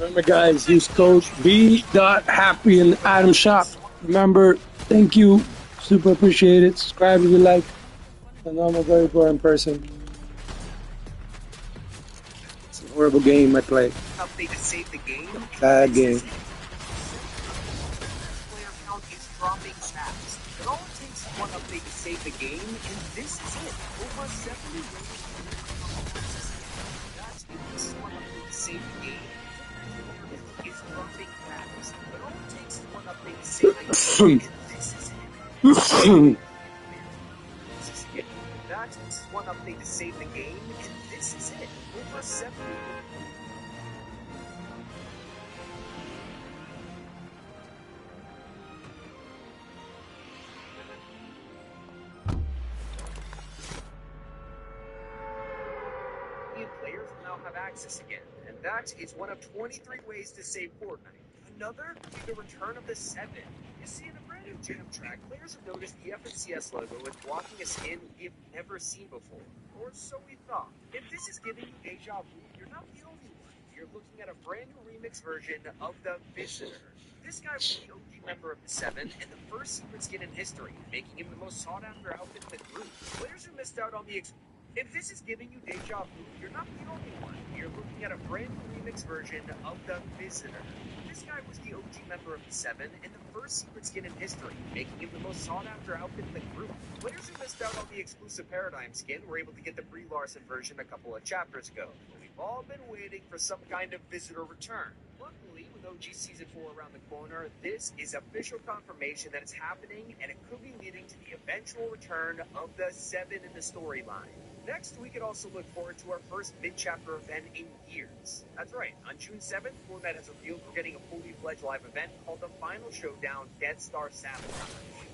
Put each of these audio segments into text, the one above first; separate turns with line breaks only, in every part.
Remember, guys, use code B.Happy in the item shop. Remember, thank you. Super appreciate it. Subscribe if you like. I know I'm a very boring person. It's a horrible game I play.
Update to save the game.
Bad game.
Player count is dropping fast. It all takes one update to save the game, and this is it. Over 70 That's this one update to save the game. Is dropping fast. It all takes one update to save the game, and this is it. That's one update to save the game, and this is it. Over 70. Players will now have access again, and that is one of 23 ways to save Fortnite. Another is the return of the 7. You see, in a brand new Jam track, players have noticed the FNCS logo is blocking a skin we've never seen before. Or so we thought. If this is giving you deja vu, you're not the only one. You're looking at a brand new remix version of the Visitor. This guy was the OG member of the 7 and the first secret skin in history, making him the most sought-after outfit in the group. Players who missed out on the If this is giving you deja vu, you're not the only one. You're looking at a brand new remix version of the Visitor. This guy was the OG member of the 7 and the first secret skin in history, making him the most sought-after outfit in the group. Players who missed out on the exclusive Paradigm skin were able to get the Brie Larson version a couple of chapters ago. We've all been waiting for some kind of Visitor return. Luckily, with OG Season 4 around the corner, this is official confirmation that it's happening, and it could be leading to the eventual return of the 7 in the storyline. Next, we could also look forward to our first mid-chapter event in years. That's right, on June 7th, Fortnite has revealed we're getting a fully fledged live event called the Final Showdown Death Star Sabotage.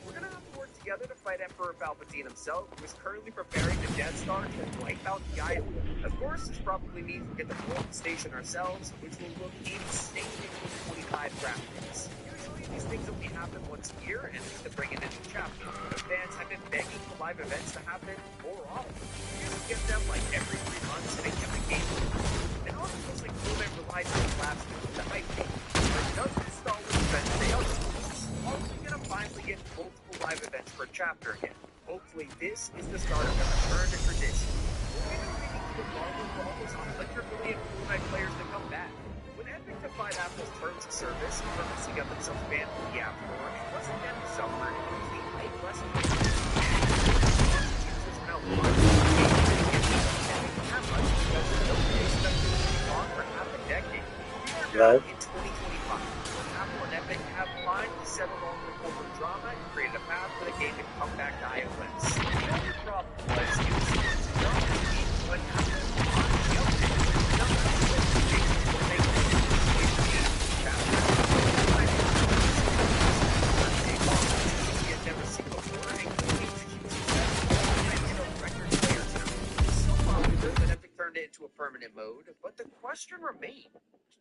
We're gonna have to work together to fight Emperor Palpatine himself, who is currently preparing the Death Star to wipe out the island. Of course, this probably means we'll get the Golden Station ourselves, which will look insane in 25 graphics. Usually, these things only happen once a year, and just to bring in a new chapter. The fans have been begging for live events to happen more often. We used to get them like every 3 months, and they kept the game moving. It also feels like Fortnite relies on collabs to keep the hype game. But does this Star Wars event stay up? Are we gonna finally get multiple live events per chapter again? Hopefully, this is the start of a return to tradition. We've been waiting for Marvel for almost 100 million Fortnite players to come back. When Epic defied Apple's terms of service and purposely got themselves banned from the App Store, it wasn't them who suffered, it was the hype less users now want to have much because nobody expected to be gone for half a decade. We are now in 2025. Apple and Epic have finally settled on the corporate drama and created a path for the game to come back to iOS. The only problem was it was not what Apple wanted the update. Turned it into a permanent mode, but the question remains,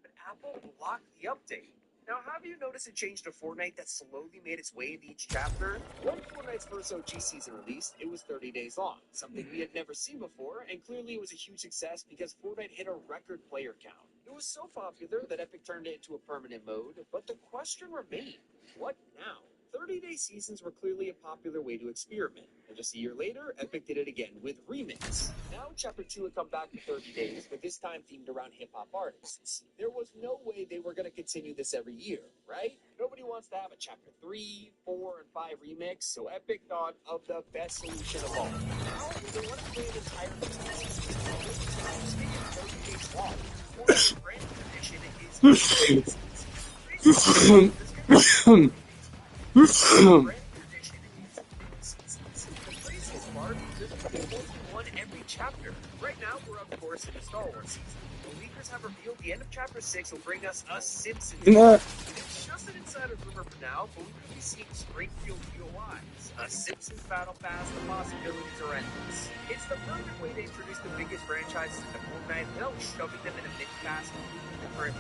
did Apple block the update? Now, have you noticed a change to Fortnite that slowly made its way into each chapter? When Fortnite's first OG season released, it was 30 days long, something we had never seen before, and clearly it was a huge success because Fortnite hit a record player count. It was so popular that Epic turned it into a permanent mode, but the question remained, what now? 30-day seasons were clearly a popular way to experiment, and just a year later, Epic did it again with Remix. Now, Chapter 2 had come back for 30 days, but this time themed around hip-hop artists. There was no way they were going to continue this every year, right? Nobody wants to have a Chapter 3, 4, and 5 remix, so Epic thought of the best solution of all. Now, they want to create an entire season. 30 days long. The brand new edition one every chapter. Right now, we're of course in the Star Wars season. The leakers have revealed the end of Chapter 6 will bring us a Simpsons. It's just an insider rumor for now, but we could be seeing Springfield POIs. A Simpsons Battle Pass, the possibilities are endless. It's the perfect way to introduce the biggest franchises into Fortnite without shoving them in a mini-pass for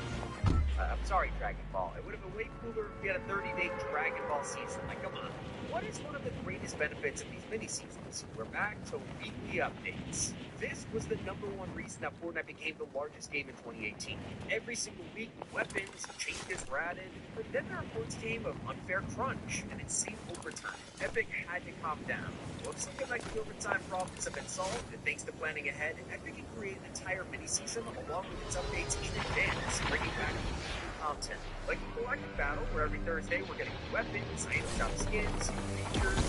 I'm sorry, Dragon Ball. It would have been way cooler if we had a 30-day Dragon Ball season. Like, come on. What is one of the greatest benefits of these mini-seasons? We're back to weekly updates. This was the #1 reason that Fortnite became the largest game in 2018. Every single week, weapons, changes were added, but then the reports came of unfair crunch and insane overtime. Epic had to calm down. Looks like the overtime problems have been solved, and thanks to planning ahead, Epic can create an entire mini-season along with its updates in advance, bringing back new content. Like the Galactic Battle, where every Thursday we're getting weapons, item shop skins, features,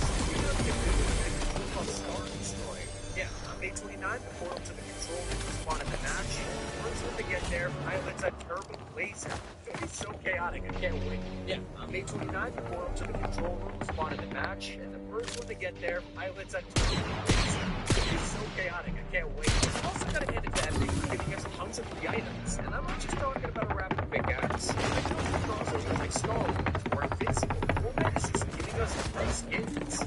Star Destroy. Yeah, on May 29th, the portal to the control room will spawn in the match. First one to get there, pilots a turbo laser. It's so chaotic, I can't wait. Yeah, on May 29th, the portal to the control room will spawn in the match, and the first one to get there, pilots a turbo laser. It's so chaotic, I can't wait. It's also gotta hand it to Epic for giving us tons of free items, and I'm not just talking about a rapid pickaxe. I know some crossovers like Star Wars or Invincible. Fortnite is just giving us free skins.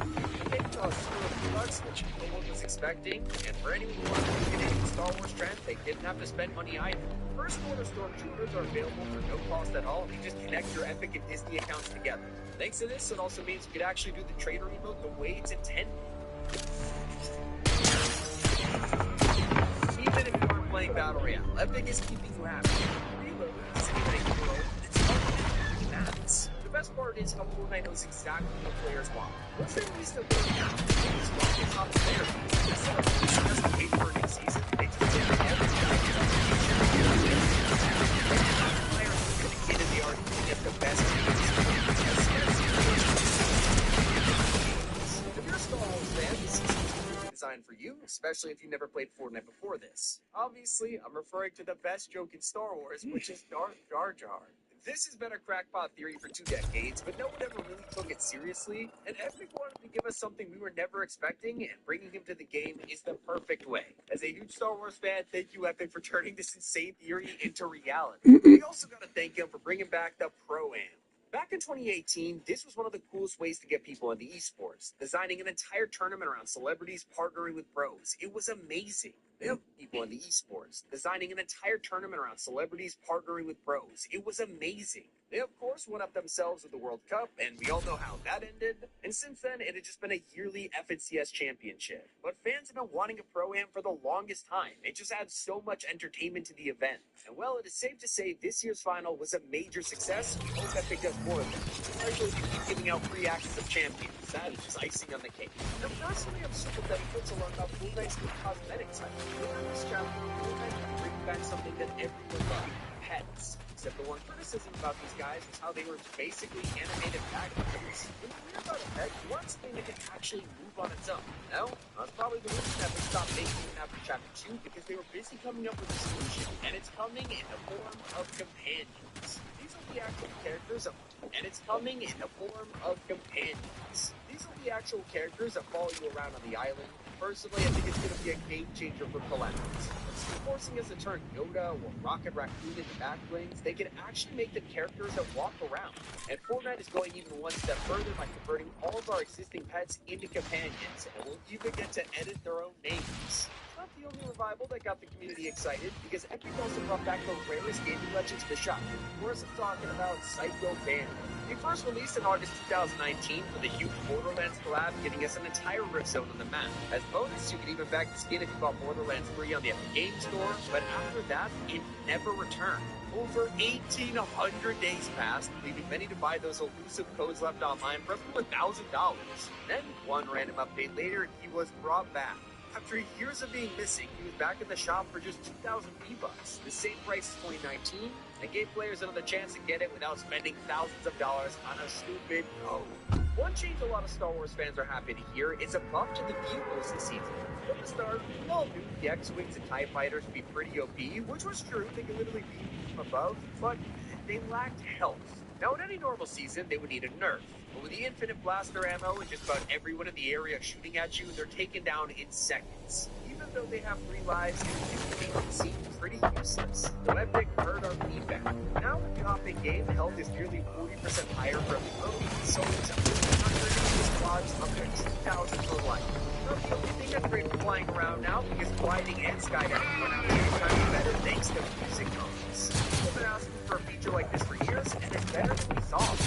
Bucks, which no one was expecting, and for anyone who wanted to get into the Star Wars trend, they didn't have to spend money either. First order stormtroopers are available for no cost at all. You just connect your Epic and Disney accounts together. Thanks to this, it also means you could actually do the trader emote the way it's intended. Even if you aren't playing Battle Royale, Epic is keeping you happy. Reload isn't even a hero, it's fun and matters. The best part is how Fortnite knows exactly what players want. What's their least of their now? It's want the top player. Instead of pushing us to wait for a new season, they just did it every time. Players are dedicated, they are to get the best games. If you're a Star Wars fan, this season is designed for you, especially if you never played Fortnite before this. Obviously, I'm referring to the best joke in Star Wars, which is Darth Jar Jar. This has been a crackpot theory for 2 decades, but no one ever really took it seriously, and Epic wanted to give us something we were never expecting, and bringing him to the game is the perfect way. As a huge Star Wars fan, thank you, Epic, for turning this insane theory into reality. We also gotta thank him for bringing back the Pro-Am. Back in 2018, this was one of the coolest ways to get people into esports, designing an entire tournament around celebrities partnering with pros. It was amazing. People in the esports, designing an entire tournament around celebrities partnering with pros. It was amazing. They, of course, went up themselves with the World Cup, and we all know how that ended. And since then, it had just been a yearly FNCS championship. But fans have been wanting a Pro-Am for the longest time. It just adds so much entertainment to the event. And well, it is safe to say this year's final was a major success. We hope Epic does more of them, especially if you keep giving out free access of champions. That is just icing on the cake. Now, personally, I'm super thankful to learn about Fortnite's new cosmetics. In this chapter, Fortnite can bring back something that everyone loved: pets. Except the one criticism about these guys was how they were basically animated backgrounds. When you hear about a pet, you want something that can actually move on its own. No, that's probably the reason that they stopped making it after Chapter 2, because they were busy coming up with a solution, and it's coming in the form of companions. These are the actual characters that follow you around on the island. Personally, I think it's going to be a game changer for collectors. Instead of forcing us to turn Yoda or Rocket Raccoon into backblings, they can actually make the characters that walk around. And Fortnite is going even one step further by converting all of our existing pets into companions, and we'll even get to edit their own names. Not the only revival that got the community excited, because Epic also brought back the rarest gaming legends to the shop. Of course, I'm talking about Psycho Bandit. They first released in August 2019 with a huge Borderlands collab, giving us an entire Rift Zone on the map. As bonus, you can even back the skin if you bought Borderlands 3 on the Epic Game Store, but after that, it never returned. Over 1,800 days passed, leaving many to buy those elusive codes left online for up to $1,000. Then, one random update later, he was brought back. After years of being missing, he was back in the shop for just 2,000 V-Bucks, the same price as 2019, and gave players another chance to get it without spending thousands of dollars on a stupid code. One change a lot of Star Wars fans are happy to hear is a buff to the vehicles this season. From the start, we all knew the X-Wings and TIE Fighters would be pretty OP, which was true, they could literally beat from above, but they lacked health. Now, in any normal season, they would need a nerf. But with the infinite blaster ammo and just about everyone in the area shooting at you, they're taken down in seconds. Even though they have 3 lives, it can seem pretty useless. So Epic heard our feedback. Now with the hop in game, health is nearly 40% higher for every mode, so it's 100 squads up to 2,000 for life. Not the only thing that's great for flying around now, because gliding and skydiving are now 10 times better thanks to music modes. We've been asking for a feature like this for years, and it's better than we thought.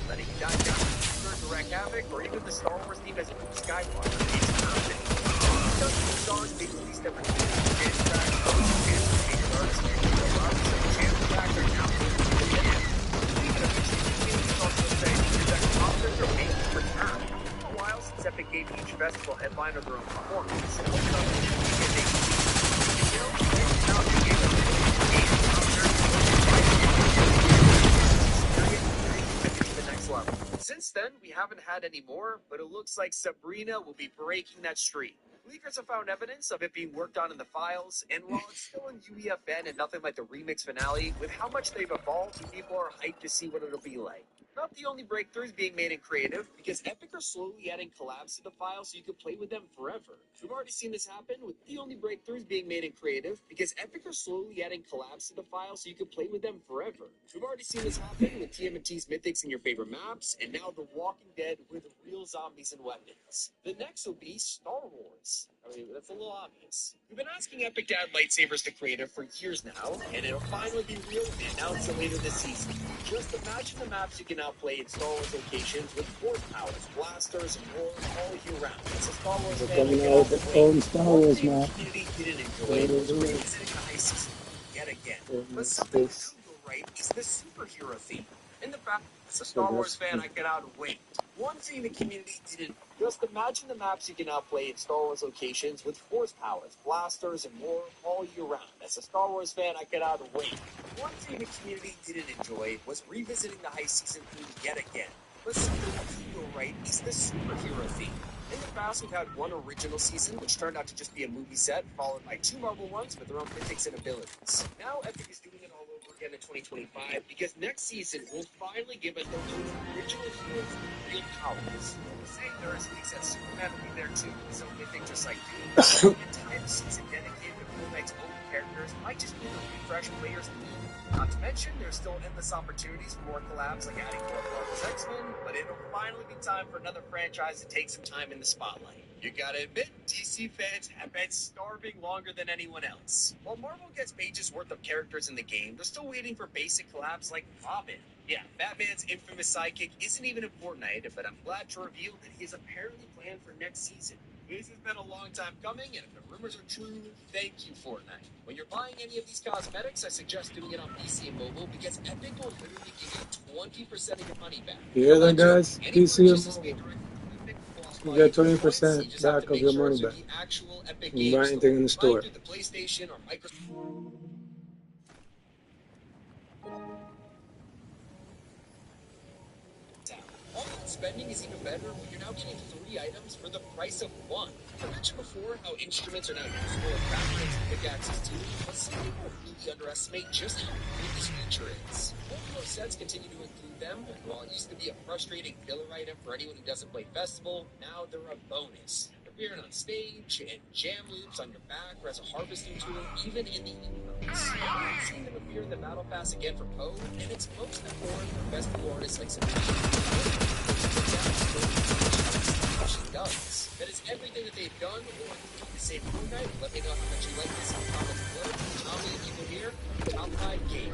Letting you dive down wreak havoc, or even the Star Wars theme as Luke Skywalker. It's perfect. These stars make at least every chance track, major artists, chance tracks are now moving to the end. Even if also say that concerts are making a return. It's been a while since Epic gave each festival headliner their own performance. Since then, we haven't had any more, but it looks like Sabrina will be breaking that streak. Leakers have found evidence of it being worked on in the files, and while it's still in UEFN and nothing like the remix finale, with how much they've evolved, people are hyped to see what it'll be like. Not the only breakthroughs being made in creative, because Epic are slowly adding collabs to the file so you can play with them forever. We've already seen this happen with the only breakthroughs being made in creative, because Epic are slowly adding collabs to the file so you can play with them forever. We've already seen this happen with TMNT's mythics in your favorite maps, and now The Walking Dead with real zombies and weapons. The next will be Star Wars. I mean, that's a little obvious. We've been asking Epic to add lightsabers to creative for years now, and it'll finally be real when they announce it later this season. Just imagine the maps you can now play in Star Wars locations with force powers, blasters, and more all year round. It's a Star Wars
They're
fan.
coming out with their own Star Wars map.
The community didn't enjoy was revisiting the high season yet again. But something that could go right is the superhero theme. In the fact, as a Star Wars fan, I cannot wait. One thing the community didn't. Just imagine the maps you can now play in Star Wars locations with force powers, blasters, and more all year round. As a Star Wars fan, I cannot wait. One thing the community didn't enjoy was revisiting the high season theme yet again. But something that could go right is the superhero theme. In the past, we've had one original season, which turned out to just be a movie set, followed by two Marvel ones with their own mythics and abilities. Now, Epic is doing it all over again in 2025, because next season will finally give us those original heroes with real powers. Say there is leaks that Superman will be there too, so mythic just like Doom. An entire season dedicated to Moon Knight's own characters might just be to refresh players' need. Not to mention, there's still endless opportunities for more collabs like adding more Marvel's X-Men, but it'll finally be time for another franchise to take some time in the spotlight. You gotta admit, DC fans have been starving longer than anyone else. While Marvel gets pages worth of characters in the game, they're still waiting for basic collabs like Robin. Yeah, Batman's infamous sidekick isn't even in Fortnite, but I'm glad to reveal that he is apparently planned for next season. This has been a long time coming, and if the rumors are true, thank you, Fortnite. When you're buying any of these cosmetics, I suggest doing it on PC and mobile, because Epic will literally give you 20% of your money back.
You hear that, guys? PC and mobile. You get 20% back of your money back. You can buy anything in the store.
Spending is even better when you're now getting 3 items for the price of 1. I mentioned before how instruments are now useful in backwards and pickaxes too, but some people really underestimate just how good this feature is. Multiple sets continue to include them, and while it used to be a frustrating filler item for anyone who doesn't play Festival, now they're a bonus. Appearing on stage, and jam loops on your back, or as a harvesting tool, even in the emotes. I've seen them appear in the Battle Pass again for Poe, and it's most important for Festival artists like Sabrina. She does. That is everything that they've done, or to save Moon Knight. Let me know how much you like this in the comments below. How many people here? Top 5 Gaming.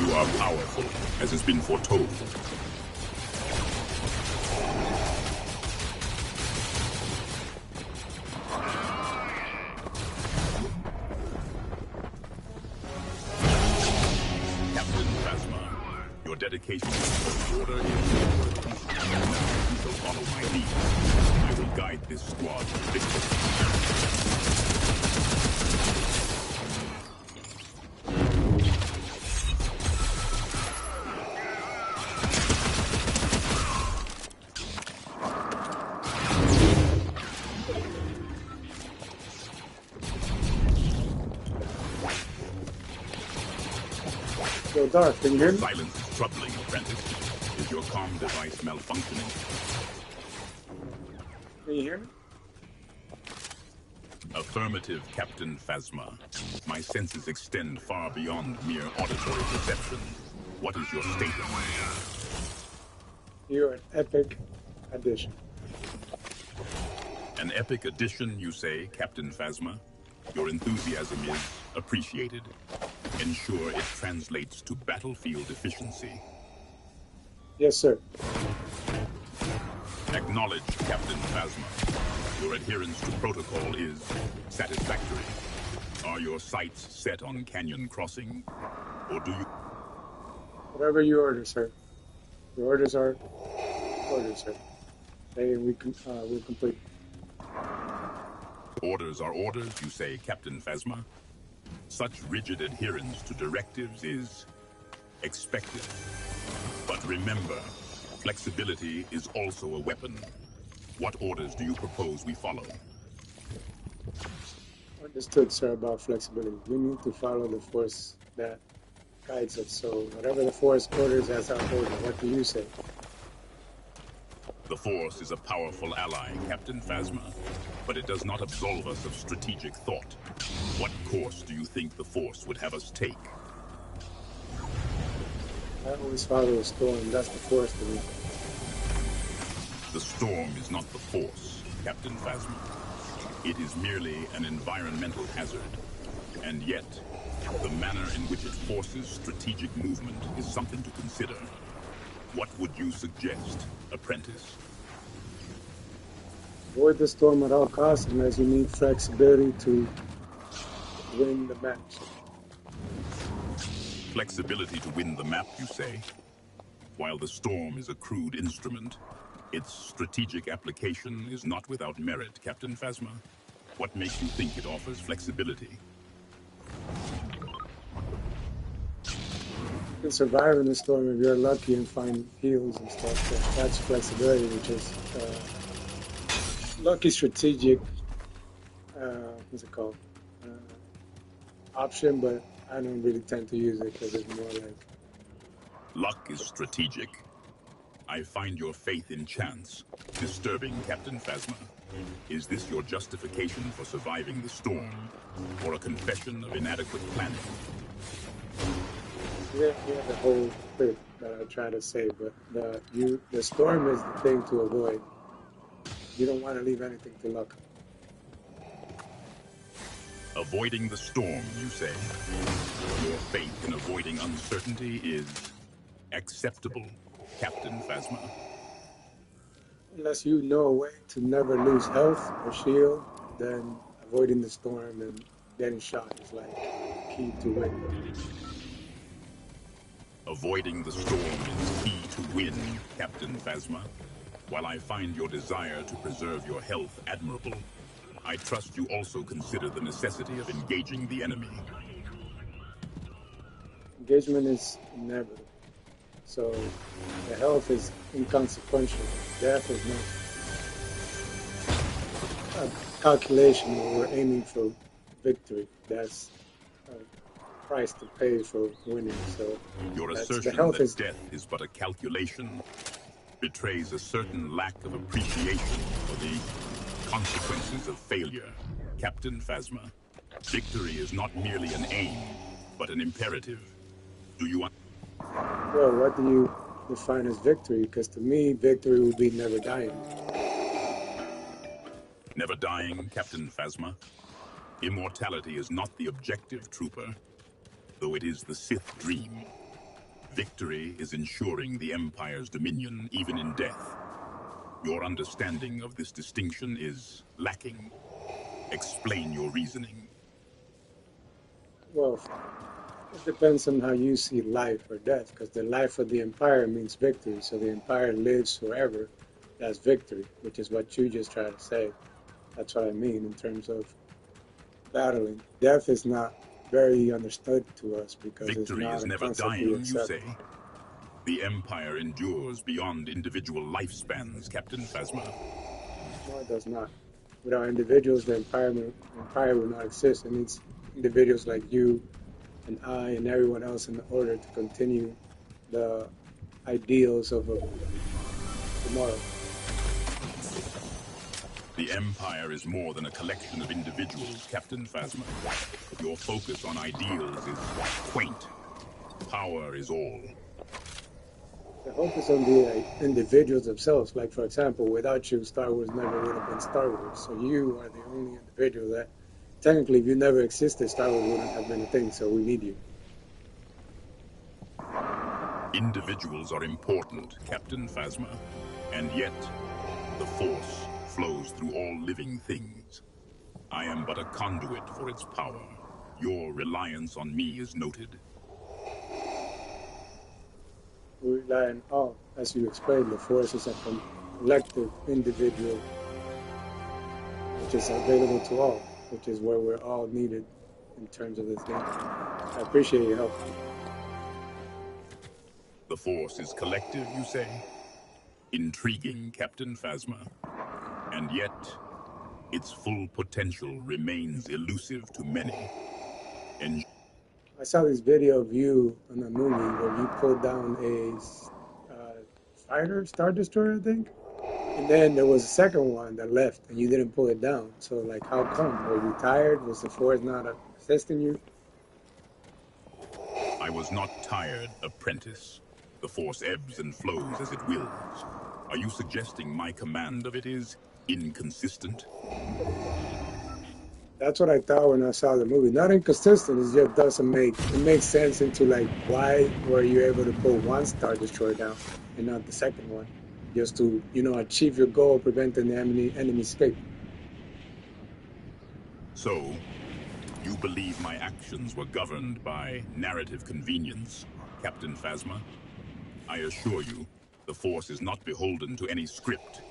You are powerful, as has been foretold. Captain Phasma, your dedication to the order is noteworthy. Now you shall follow my lead. I will guide this squad to victory.
Yo, Darth, can you hear me?
Silence is troubling, apprentice. Is your comm device malfunctioning?
Can you hear me?
Affirmative, Captain Phasma. My senses extend far beyond mere auditory perception. What is your status?
You're an epic addition.
An epic addition, you say, Captain Phasma? Your enthusiasm is appreciated. Ensure it translates to battlefield efficiency.
Yes, sir.
Acknowledge, Captain Phasma. Your adherence to protocol is satisfactory. Are your sights set on canyon crossing? Or do you...
Whatever you order, sir. Your orders are orders, sir. Hey, we'll complete.
Orders are orders, you say, Captain Phasma? Such rigid adherence to directives is expected. But remember, flexibility is also a weapon. What orders do you propose we follow?
Understood, sir, about flexibility. We need to follow the force that guides us. So whatever the force orders as our order, what do you say?
The Force is a powerful ally, Captain Phasma, but it does not absolve us of strategic thought. What course do you think the Force would have us take?
I always follow a storm. That's the force to me.
The storm is not the Force, Captain Phasma. It is merely an environmental hazard. And yet, the manner in which it forces strategic movement is something to consider. What would you suggest, apprentice?
Avoid the storm at all costs unless you need flexibility to win the match.
Flexibility to win the map, you say? While the storm is a crude instrument, its strategic application is not without merit, Captain Phasma. What makes you think it offers flexibility?
You can survive in the storm if you're lucky and find heals and stuff. So that's flexibility, which is lucky strategic, what's it called? Option, but I don't really tend to use it because it's more like...
Luck is strategic. I find your faith in chance disturbing, Captain Phasma. Is this your justification for surviving the storm, or a confession of inadequate planning?
Yeah, the whole bit that I try to say, but the storm is the thing to avoid. You don't want to leave anything to luck.
Avoiding the storm, you say? Your faith in avoiding uncertainty is acceptable, Captain Phasma?
Unless you know a way to never lose health or shield, then avoiding the storm and getting shot is like key to win.
Avoiding the storm is key to win, Captain Phasma. While I find your desire to preserve your health admirable, I trust you also consider the necessity of engaging the enemy.
Engagement is inevitable. So the health is inconsequential. Death is not a calculation where we're aiming for victory. That's a price to pay for winning. So
your assertion that death is but a calculation betrays a certain lack of appreciation for the consequences of failure, Captain Phasma. Victory is not merely an aim, but an imperative. Do you
Well, what do you define as victory? Because to me, victory would be never dying.
Never dying, Captain Phasma? Immortality is not the objective, Trooper, though it is the Sith dream. Victory is ensuring the Empire's dominion even in death. Your understanding of this distinction is lacking. Explain your reasoning.
Well, it depends on how you see life or death, because the life of the Empire means victory. So the Empire lives forever. That's victory, which is what you just tried to say. That's what I mean in terms of battling. Death is not very understood to us because it's
Victory
not
is
a
never
concept we
dying, you
accept.
say? The Empire endures beyond individual lifespans, Captain Phasma.
No, it does not. Without individuals, the empire will not exist. It needs individuals like you and I and everyone else in order to continue the ideals of a tomorrow.
The Empire is more than a collection of individuals, Captain Phasma. Your focus on ideals is quaint. Power is all.
The focus on the individuals themselves. Like, for example, without you, Star Wars never would have been Star Wars. So you are the only individual that, technically, if you never existed, Star Wars wouldn't have been a thing. So we need you.
Individuals are important, Captain Phasma. And yet, the Force flows through all living things. I am but a conduit for its power. Your reliance on me is noted.
We rely on all. As you explained, the Force is a collective individual which is available to all, which is where we're all needed in terms of this game. I appreciate your help.
The Force is collective, you say? Intriguing, Captain Phasma. And yet, its full potential remains elusive to many. And
I saw this video of you in a movie where you pulled down a fighter, Star Destroyer, I think. And then there was a second one that left and you didn't pull it down. So, like, how come? Were you tired? Was the Force not assisting you?
I was not tired, apprentice. The Force ebbs and flows as it wills. Are you suggesting my command of it is inconsistent?
That's what I thought when I saw the movie. Not inconsistent, it just doesn't it makes sense into like why were you able to pull one Star Destroyer down and not the second one? Just to, achieve your goal, preventing the enemy escape.
So, you believe my actions were governed by narrative convenience, Captain Phasma? I assure you, the Force is not beholden to any script.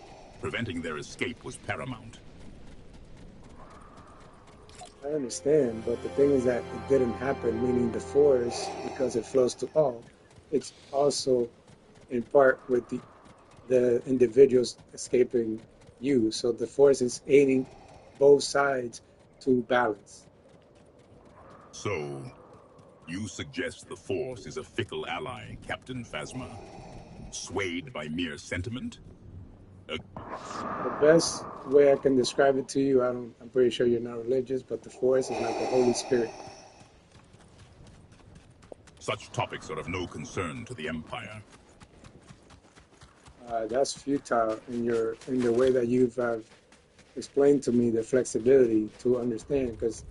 Preventing their escape was paramount.
I understand, but the thing is that it didn't happen, meaning the Force, because it flows to all, it's also in part with the individuals escaping you. So the Force is aiding both sides to balance.
So, you suggest the Force is a fickle ally, Captain Phasma? Swayed by mere sentiment?
The best way I can describe it to you, I'm pretty sure you're not religious, but the Force is like the Holy Spirit.
Such topics are of no concern to the Empire.
That's futile in the way that you've explained to me the flexibility to understand, because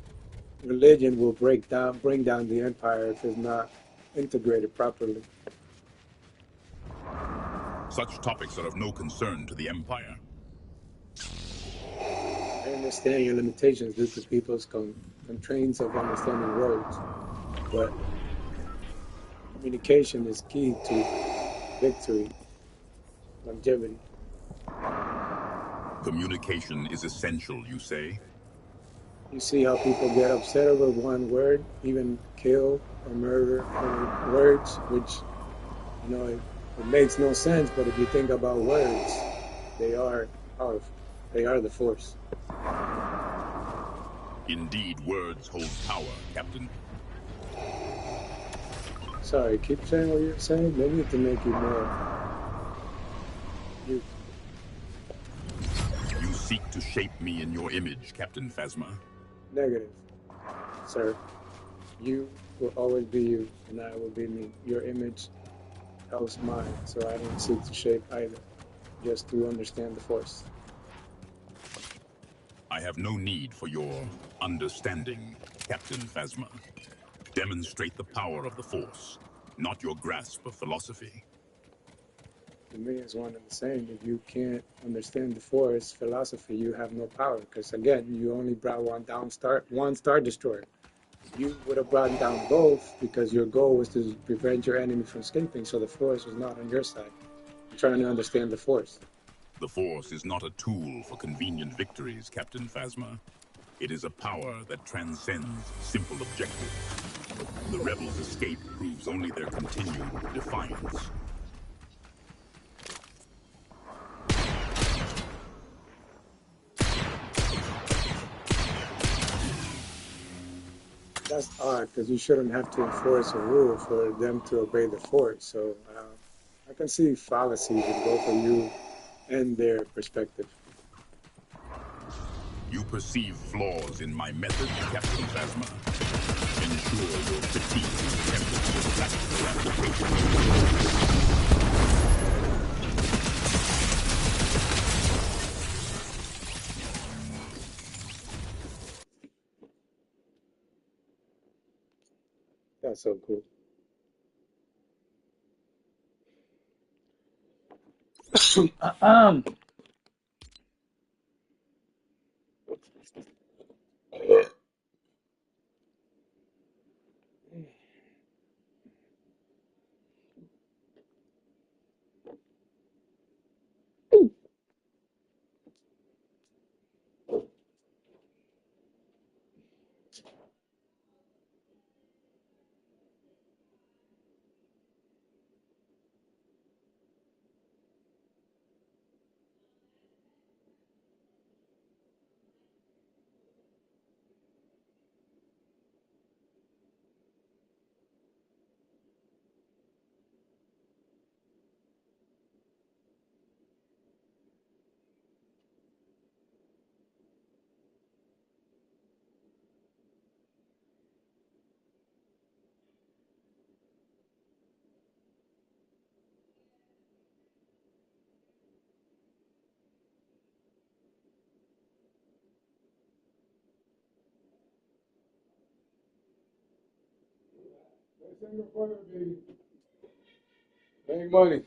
religion will bring down the Empire if it's not integrated properly.
Such topics are of no concern to the Empire.
I understand your limitations due to people's constraints of understanding words, but communication is key to victory, longevity.
Communication is essential, you say?
You see how people get upset over one word, even kill or murder over words, which, it makes no sense, but if you think about words, they are powerful. They are the Force.
Indeed, words hold power, Captain.
Sorry, keep saying what you're saying. Maybe to make you more... You
seek to shape me in your image, Captain Phasma.
Negative, sir. You will always be you, and I will be me. Your image helps mine, so I don't seek to shape either, just to understand the Force.
I have no need for your understanding, Captain Phasma. Demonstrate the power of the Force. not your grasp of philosophy.
To me, it's one and the same. If you can't understand the Force philosophy, you have no power. Because again, you only brought one star destroyer. You would have brought down both because your goal was to prevent your enemy from escaping. So the Force was not on your side. You're trying to understand the Force.
The Force is not a tool for convenient victories, Captain Phasma. It is a power that transcends simple objectives. The rebels' escape proves only their continued defiance.
That's odd because you shouldn't have to enforce a rule for them to obey the Force. So I can see fallacies in both of you and their perspective.
You perceive flaws in my method, Captain Phasma. Ensure your critique is tempered with practical application.
That's so cool. Make money.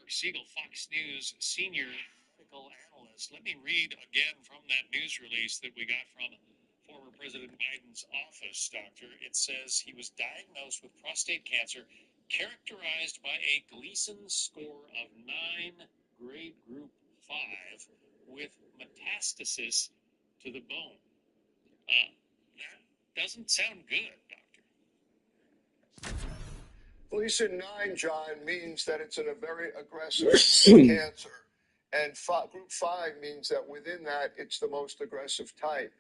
Siegel, Fox News senior medical analyst. Let me read again from that news release that we got from former President Biden's office, Doctor. It says he was diagnosed with prostate cancer characterized by a Gleason score of 9, grade group 5, with metastasis to the bone. That doesn't sound good, Doctor.
Gleason 9, John, means that it's in a very aggressive cancer. And group 5 means that within that, it's the most aggressive type.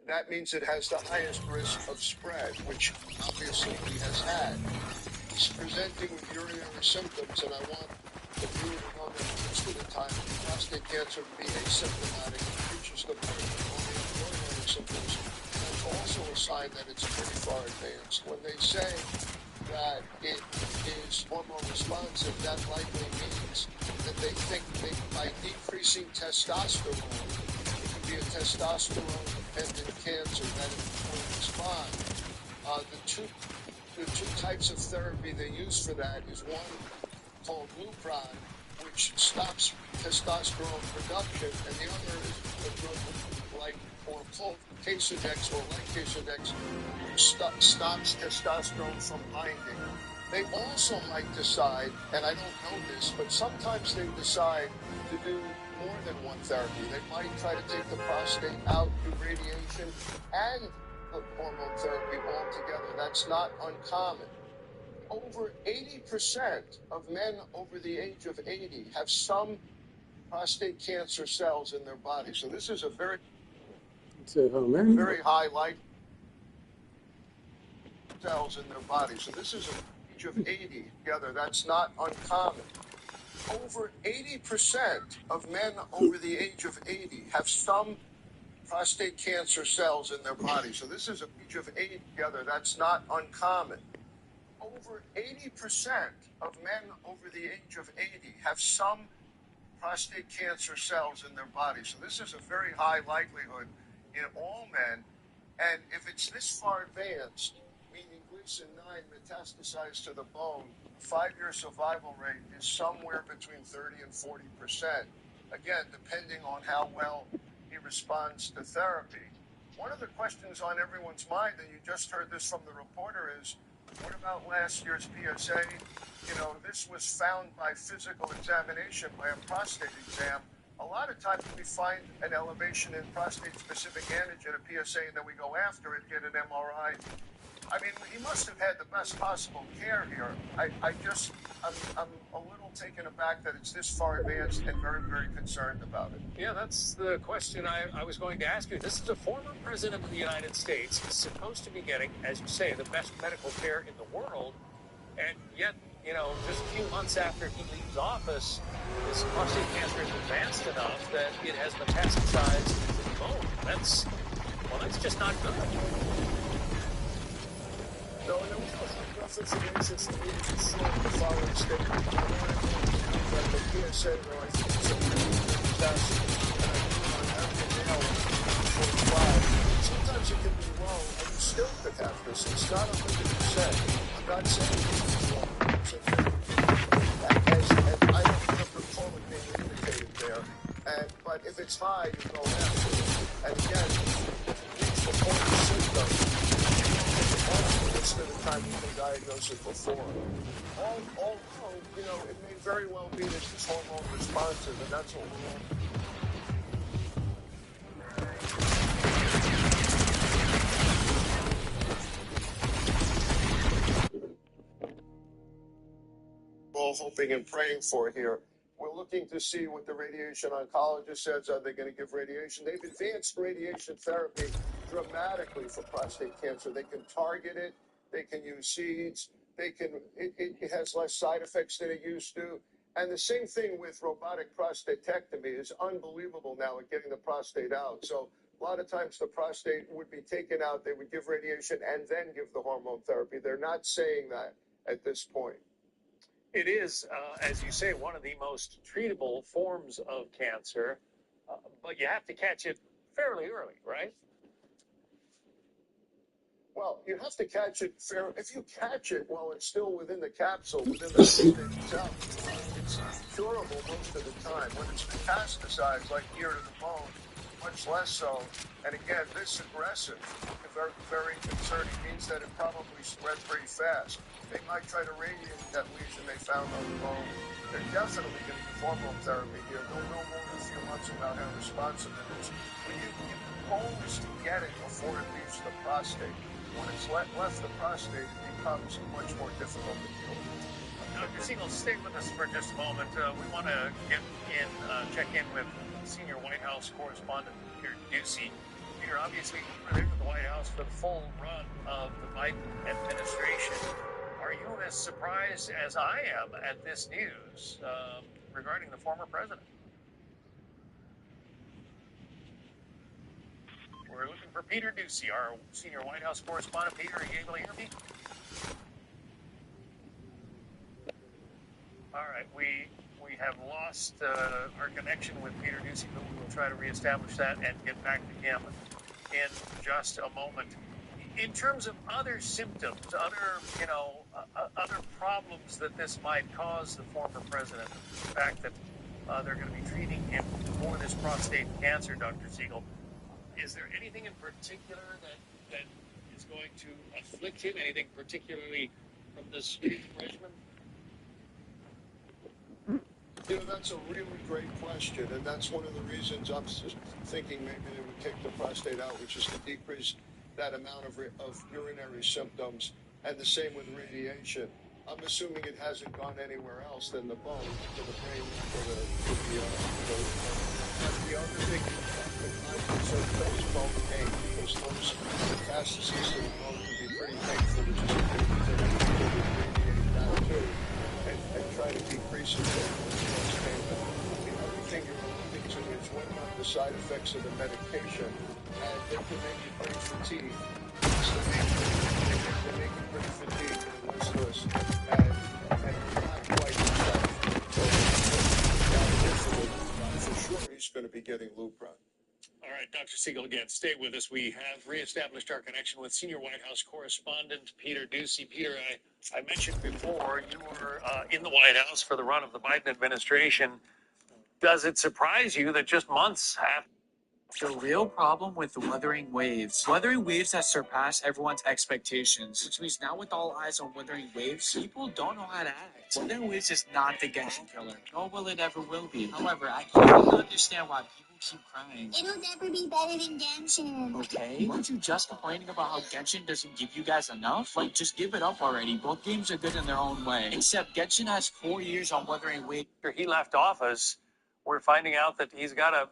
That means it has the highest risk of spread, which obviously he has had. He's presenting with urinary symptoms, and I want the viewer to know that most of the time, prostate cancer can be asymptomatic, reaches the point of only urinary symptoms. That's also a sign that it's pretty far advanced. When they say that it is hormone responsive, that likely means that they think by decreasing testosterone, it could be a testosterone-dependent cancer that it will respond. The two types of therapy they use for that is one called Lupron, which stops testosterone production, and the other is a drug like called Casodex or like Casodex, which stops testosterone from binding. They also might decide, and I don't know this, but sometimes they decide to do more than one therapy. They might try to take the prostate out through radiation and hormone therapy altogether. That's not uncommon. Over 80% of men over the age of 80 have some prostate cancer cells in their body. So this is a very high life cells in their body. So this is an age of 80 together. That's not uncommon. Over 80% of men over the age of 80 have some prostate cancer cells in their body. So this is an age of 80 together. That's not uncommon. Over 80% of men over the age of 80 have some prostate cancer cells in their body. So this is a very high likelihood in all men. And if it's this far advanced, meaning Gleason 9 metastasized to the bone, 5-year survival rate is somewhere between 30 and 40%. Again, depending on how well he responds to therapy. One of the questions on everyone's mind, and you just heard this from the reporter, is what about last year's PSA? You know, this was found by physical examination, by a prostate exam. A lot of times we find an elevation in prostate-specific antigen, a PSA, and then we go after it, get an MRI. I mean, he must have had the best possible care here. I'm a little taken aback that it's this far advanced and very, very concerned about it.
Yeah, that's the question I was going to ask you. This is a former president of the United States. He's supposed to be getting, as you say, the best medical care in the world, and yet, you know, just a few months after he leaves office, this prostate cancer is advanced enough that it has metastasized to the bone. That's just not good.
No, there was no reference to basis that needed to see the following statement. I want to that the PSA, though, I think it's a really good test, and I think on every nail 45. Sometimes it can be low, and you still could have this. It's not 100%. I'm not saying it's 100%. And I don't recall it being indicated there. But if it's high, you go after it. And again, if it reaches the point of symptoms, to the time you can diagnose it before. Although, you know, it may very well be that it's hormone responsive, and that's what we're all hoping and praying for here. We're looking to see what the radiation oncologist says. Are they going to give radiation? They've advanced radiation therapy dramatically for prostate cancer. They can target it. They can use seeds. It has less side effects than it used to. And the same thing with robotic prostatectomy is unbelievable now at getting the prostate out. So a lot of times the prostate would be taken out, they would give radiation and then give the hormone therapy. They're not saying that at this point.
It is, as you say, one of the most treatable forms of cancer, but you have to catch it fairly early, right?
Well, you have to catch it fair. If you catch it while it's still within the capsule, within the prostate itself, it's curable most of the time. When it's metastasized, like here to the bone, much less so. And again, this aggressive, very, very concerning, means that it probably spread pretty fast. They might try to radiate that lesion they found on the bone. They're definitely going to give hormone therapy here. They'll know more in a few months about how responsive it is. When the goal is to get it before it leaves the prostate. When it's left the prostate, it becomes much more difficult to deal with.
Dr. Siegel, stay with us for just a moment. We want to check in with senior White House correspondent Peter Doocy. Peter, obviously, you were there at the White House for the full run of the Biden administration. Are you as surprised as I am at this news regarding the former president? We're looking for Peter Doocy, our senior White House correspondent. Peter, are you able to hear me? All right, we have lost our connection with Peter Doocy, but we will try to reestablish that and get back to him in just a moment. In terms of other symptoms, other problems that this might cause the former president, the fact that they're going to be treating him for this prostate cancer, Dr. Siegel, is there anything in particular that is going to afflict him? Anything particularly from this regimen?
You know, that's a really great question, and that's one of the reasons I'm thinking maybe they would take the prostate out, which is to decrease that amount of urinary symptoms, and the same with radiation. I'm assuming it hasn't gone anywhere else than the bone, to the brain, the other thing I'm concerned about is bone pain, because those metastases to the bone can be pretty painful, which is radiate that too, and try to decrease it. The other thing you're looking to is what about the side effects of the medication? and Victor may be pretty fatigued. They may be pretty fatigued and listless, and not quite himself. So for sure he's going to be getting Lupron.
All right, Dr. Siegel, again, stay with us. We have reestablished our connection with senior White House correspondent Peter Doocy. Peter, I mentioned before you were in the White House for the run of the Biden administration. Does it surprise you that just months after
The real problem with the Wuthering Waves. Wuthering Waves has surpassed everyone's expectations, which means now with all eyes on Wuthering Waves, people don't know how to act. Wuthering Waves is not the Genshin killer, nor will it ever will be. However, I can't understand why people keep crying.
It'll never be better than Genshin.
Okay, weren't you just complaining about how Genshin doesn't give you guys enough? Like, just give it up already. Both games are good in their own way. Except Genshin has 4 years on Wuthering Waves.
he left office, we're finding out that he's got a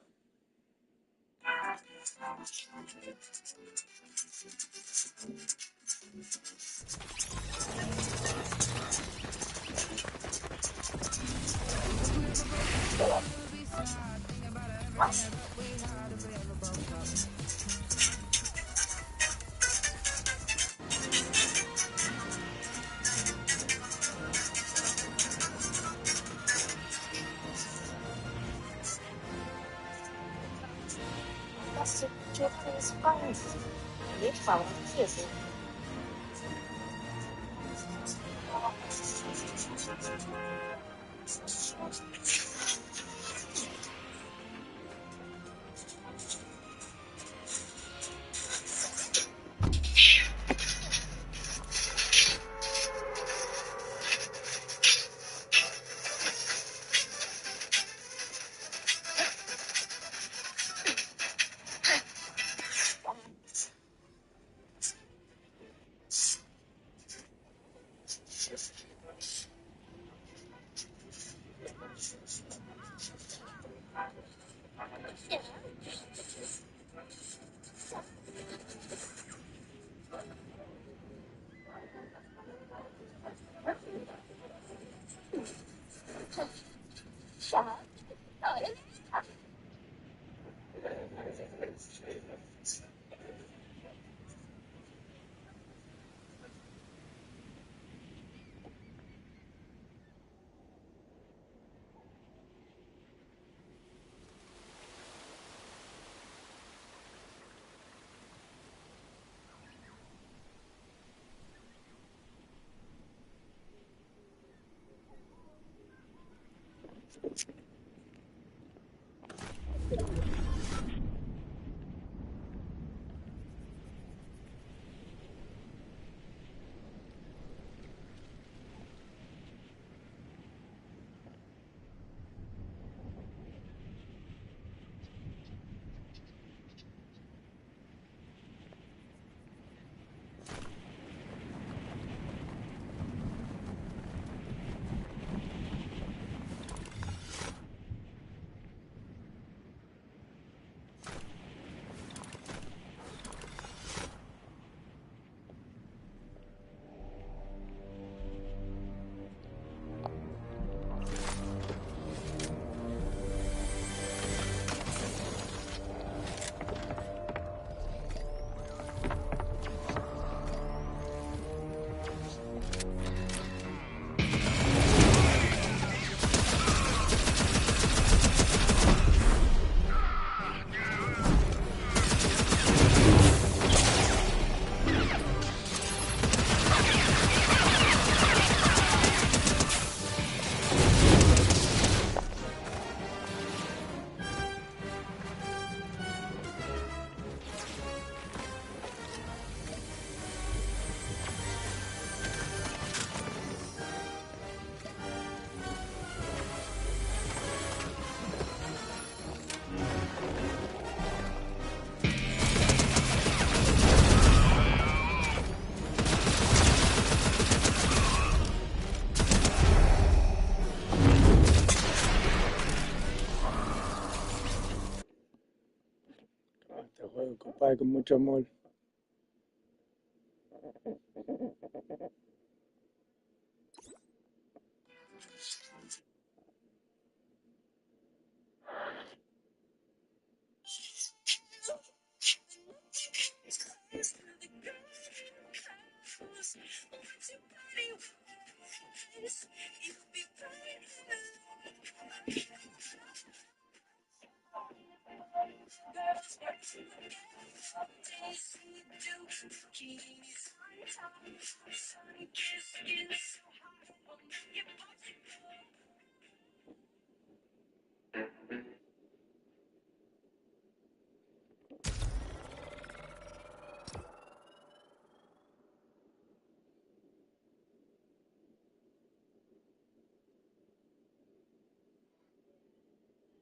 CH6 Crime. Ele fala isso.
Este juego, compadre, con mucho amor.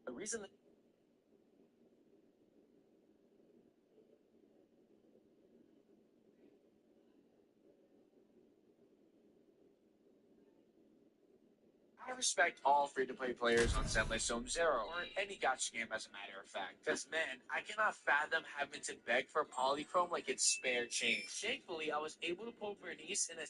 The reason that I respect all free-to-play players on Zenless Zero, or any gacha game as a matter of fact. Because, man, I cannot fathom having to beg for polychrome like it's spare change. Thankfully, I was able to pull Bernice in a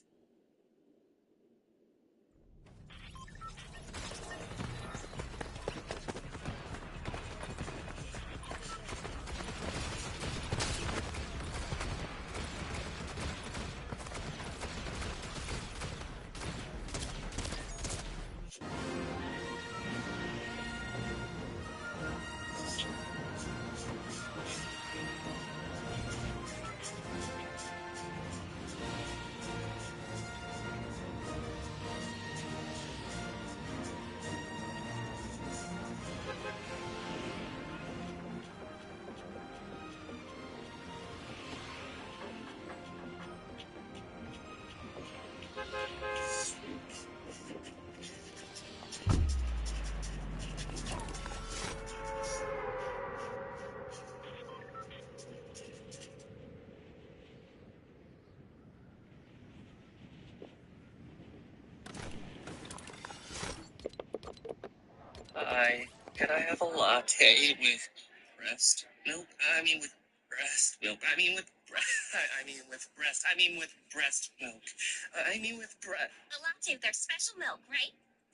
Hi, can I have a latte with breast milk? I mean with breast milk. I mean with breast. I mean with breast. I mean with breast milk. I mean with breast.
A latte with our special milk, right?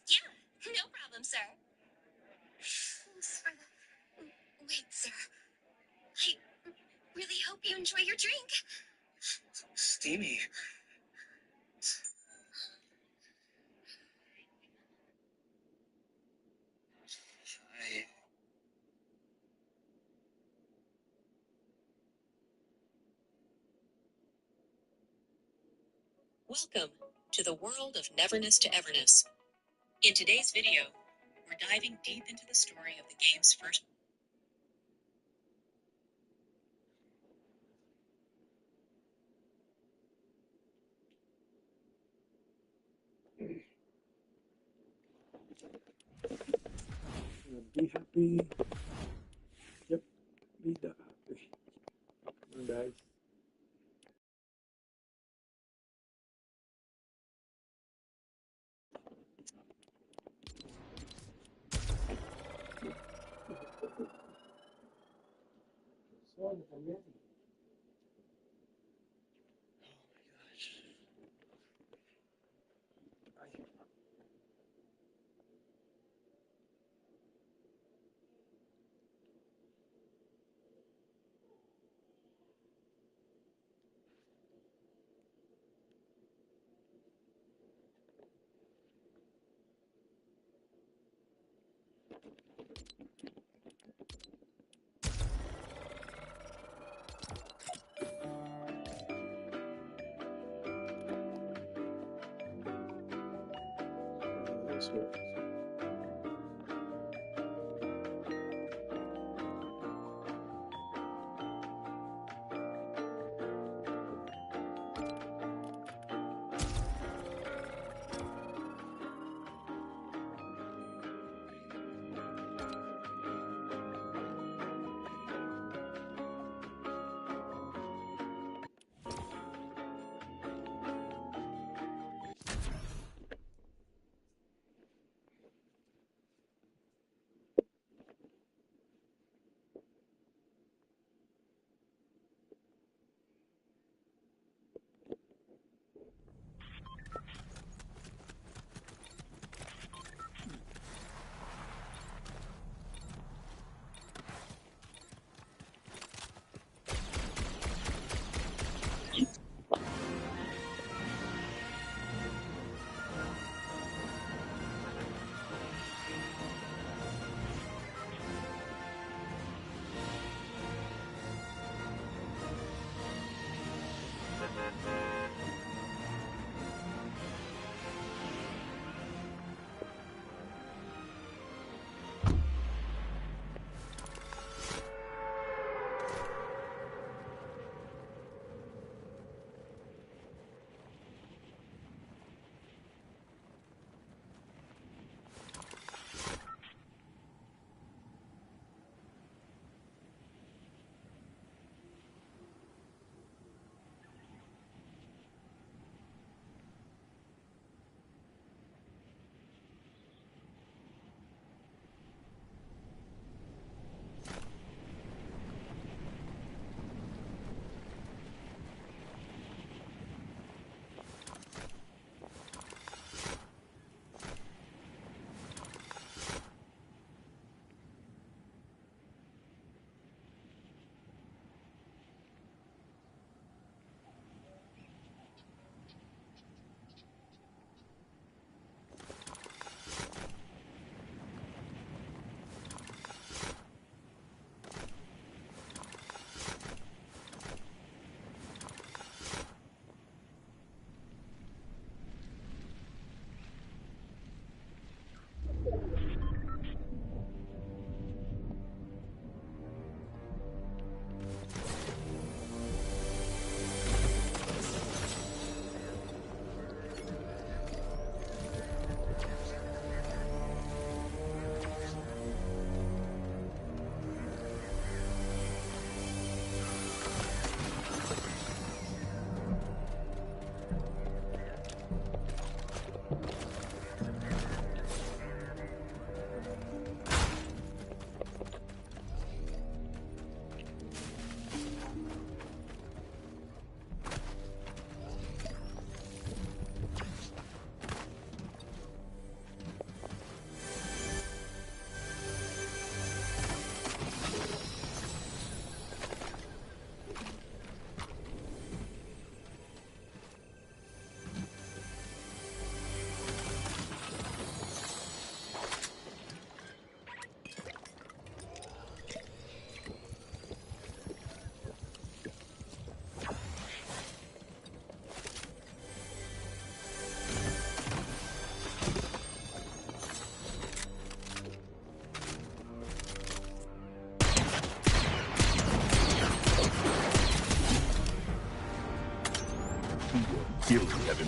Yeah, no problem, sir. Thanks for the... Wait, sir. I really hope you enjoy your drink.
Steamy. I...
Welcome to the world of Neverness to Everness. In today's video, we're diving deep into the story of the game's first.
Be happy. Yep, be happy. Come on, guys. This works.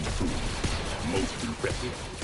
been proved most impressive.